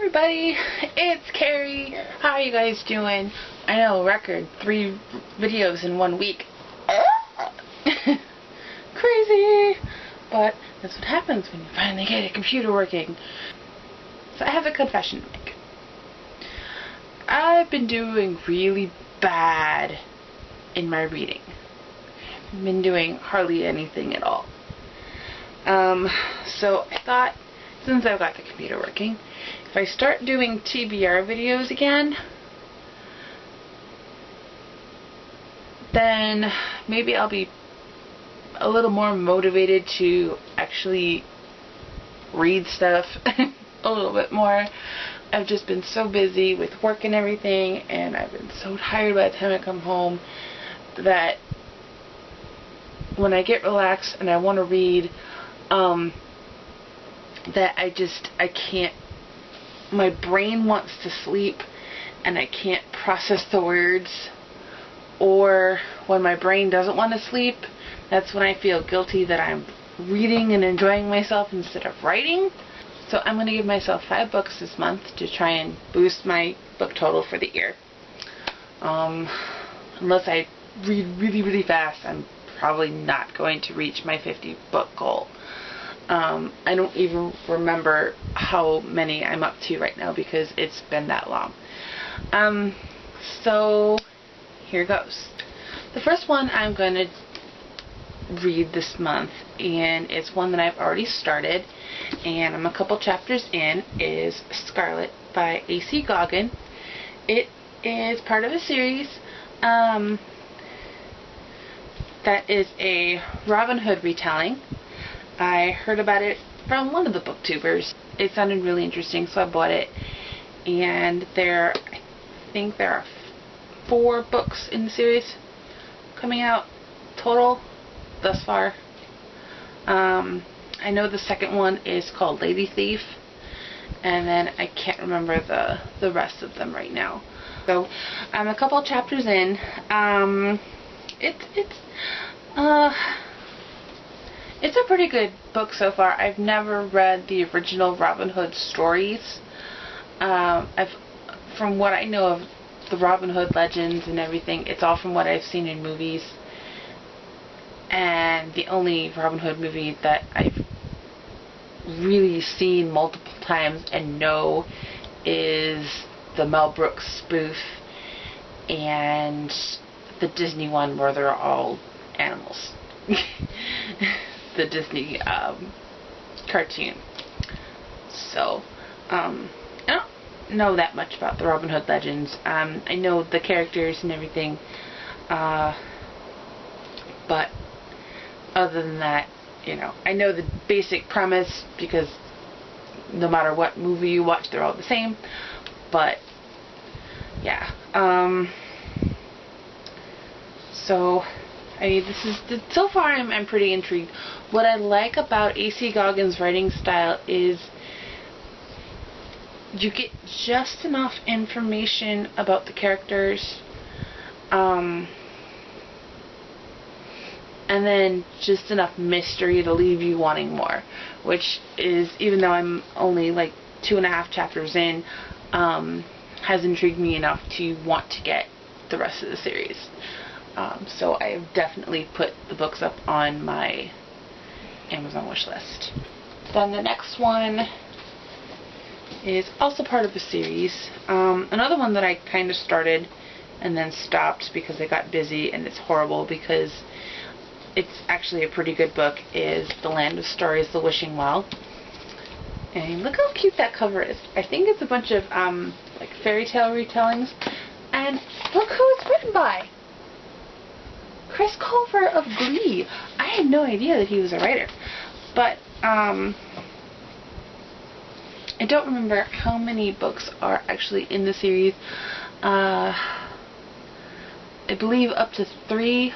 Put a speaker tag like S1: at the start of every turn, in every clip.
S1: everybody, it's Carrie. How are you guys doing? I know, record 3 videos in 1 week. Crazy! But that's what happens when you finally get a computer working. So I have a confession to make. I've been doing really bad in my reading. I've been doing hardly anything at all. So I thought, since I've got the computer working, if I start doing TBR videos again, then maybe I'll be a little more motivated to actually read stuff a little bit more. I've just been so busy with work and everything, and I've been so tired by the time I come home that when I get relaxed and I want to read, that I can't, my brain wants to sleep and I can't process the words. Or when my brain doesn't want to sleep, that's when I feel guilty that I'm reading and enjoying myself instead of writing. So I'm going to give myself 5 books this month to try and boost my book total for the year. Unless I read really, really fast, I'm probably not going to reach my 50 book goal. I don't even remember how many I'm up to right now because it's been that long. So here goes. The first one I'm going to read this month, and it's one that I've already started, and I'm a couple chapters in, is Scarlet by A.C. Goggin. It is part of a series that is a Robin Hood retelling. I heard about it from one of the booktubers. It sounded really interesting, so I bought it. And I think there are 4 books in the series coming out total thus far. I know the second one is called Lady Thief, and then I can't remember the rest of them right now. So I'm a couple chapters in. It's a pretty good book so far. I've never read the original Robin Hood stories. From what I know of the Robin Hood legends and everything, it's all from what I've seen in movies. And the only Robin Hood movie that I've really seen multiple times and know is the Mel Brooks spoof and the Disney one where they're all animals. The Disney cartoon. So I don't know that much about the Robin Hood legends. I know the characters and everything, but other than that, I know the basic premise because no matter what movie you watch, they're all the same. But yeah, so I mean, so far I'm pretty intrigued. What I like about A.C. Goggin's writing style is you get just enough information about the characters, and then just enough mystery to leave you wanting more, which is, even though I'm only like 2.5 chapters in, has intrigued me enough to want to get the rest of the series. So I have definitely put the books up on my Amazon wish list. Then the next one is also part of a series. Another one that I kind of started and then stopped because I got busy, and it's horrible because it's actually a pretty good book, is The Land of Stories, The Wishing Well. And look how cute that cover is. I think it's a bunch of like fairy tale retellings. And look who it's written by! Chris Culver of Glee. I had no idea that he was a writer. But I don't remember how many books are actually in the series. I believe up to 3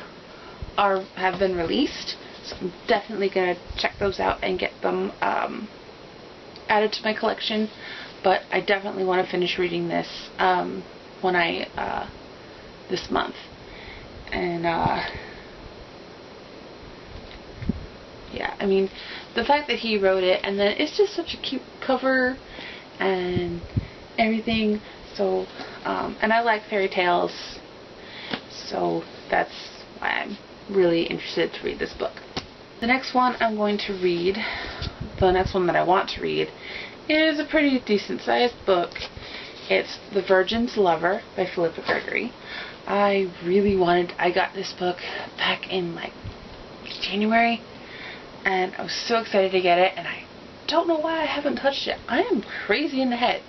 S1: have been released. So I'm definitely going to check those out and get them added to my collection. But I definitely want to finish reading this this month. And yeah, I mean, the fact that he wrote it, and then it's just such a cute cover, and everything. So, and I like fairy tales, so that's why I'm really interested to read this book. The next one I'm going to read, the next one that I want to read, is a pretty decent sized book. It's The Virgin's Lover by Philippa Gregory. I got this book back in like January, and I was so excited to get it, and I don't know why I haven't touched it. I am crazy in the head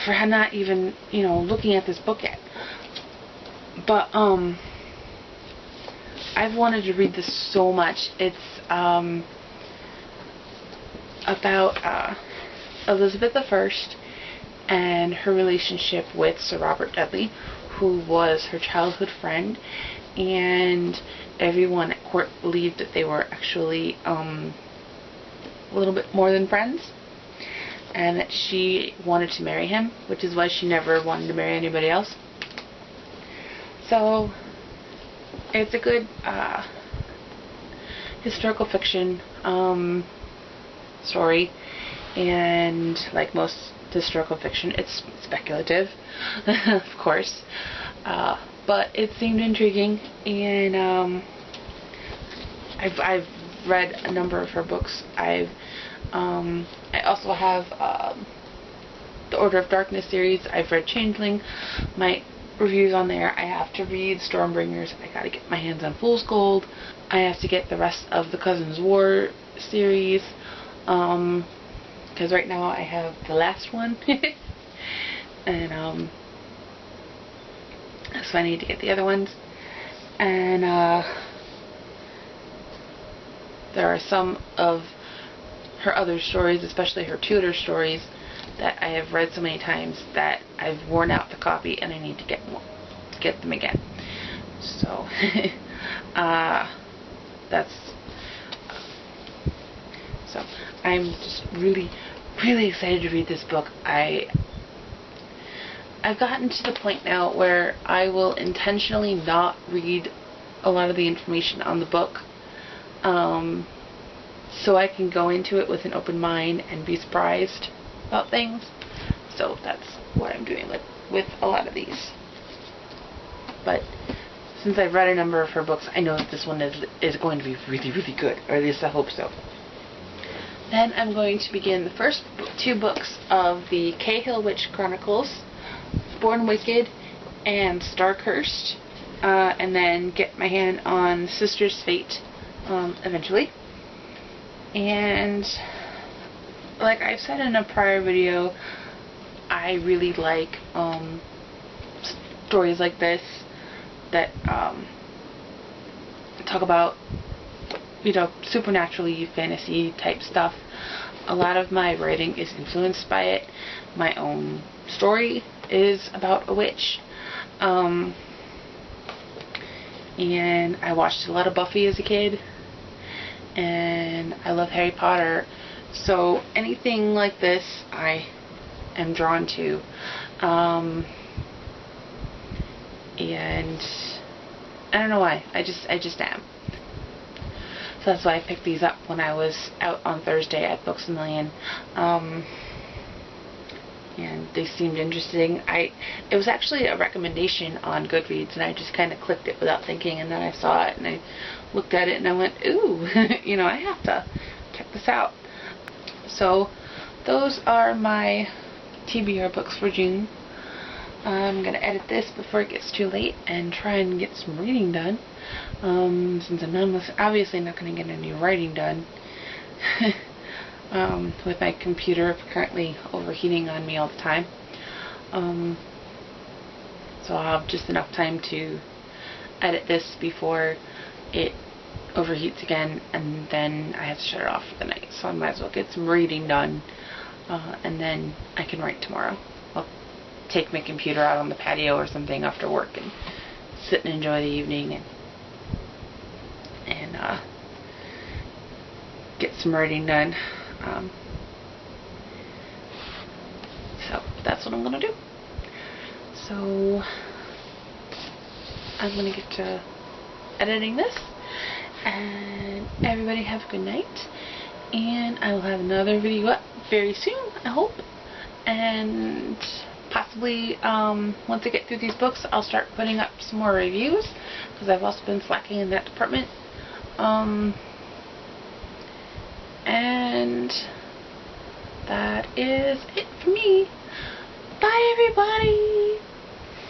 S1: for not even, looking at this book yet. But, I've wanted to read this so much. It's, about, Elizabeth I and her relationship with Sir Robert Dudley, who was her childhood friend, and everyone at court believed that they were actually, a little bit more than friends, and that she wanted to marry him, which is why she never wanted to marry anybody else. So it's a good historical fiction story, and like most historical fiction, it's speculative, of course, but it seemed intriguing, and I've read a number of her books. I also have the Order of Darkness series. I've read Changeling. My reviews on there. I have to read Stormbringers. I gotta get my hands on Fool's Gold. I have to get the rest of the Cousins War series, because right now I have the last one, and so I need to get the other ones. And there are some of her other stories, especially her Tudor stories, that I have read so many times that I've worn out the copy and I need to get them again. So so I'm just really excited to read this book. I've gotten to the point now where I will intentionally not read a lot of the information on the book, so I can go into it with an open mind and be surprised about things. So that's what I'm doing with a lot of these. But since I've read a number of her books, I know that this one is going to be really good, or at least I hope so. Then I'm going to begin the first two books of the Cahill Witch Chronicles, Born Wicked and Starcursed, and then get my hand on Sister's Fate eventually. And like I've said in a prior video, I really like stories like this that talk about, supernaturally fantasy type stuff. A lot of my writing is influenced by it. My own story is about a witch, and I watched a lot of Buffy as a kid, and I love Harry Potter, so anything like this I am drawn to, and I don't know why, I just am. So that's why I picked these up when I was out on Thursday at Books A Million, and they seemed interesting. It was actually a recommendation on Goodreads, and I just kind of clicked it without thinking, and then I saw it and I looked at it and I went, ooh, I have to check this out. So those are my TBR books for June. I'm going to edit this before it gets too late and try and get some reading done, since I'm obviously not going to get any writing done with my computer currently overheating on me all the time. So I'll have just enough time to edit this before it overheats again, and then I have to shut it off for the night. So I might as well get some reading done, and then I can write tomorrow. I'll take my computer out on the patio or something after work and sit and enjoy the evening and get some writing done. So that's what I'm gonna do. So I'm gonna get to editing this, and everybody have a good night, and I will have another video up very soon, I hope. and possibly once I get through these books, I'll start putting up some more reviews, because I've also been slacking in that department. And that is it for me. Bye, everybody.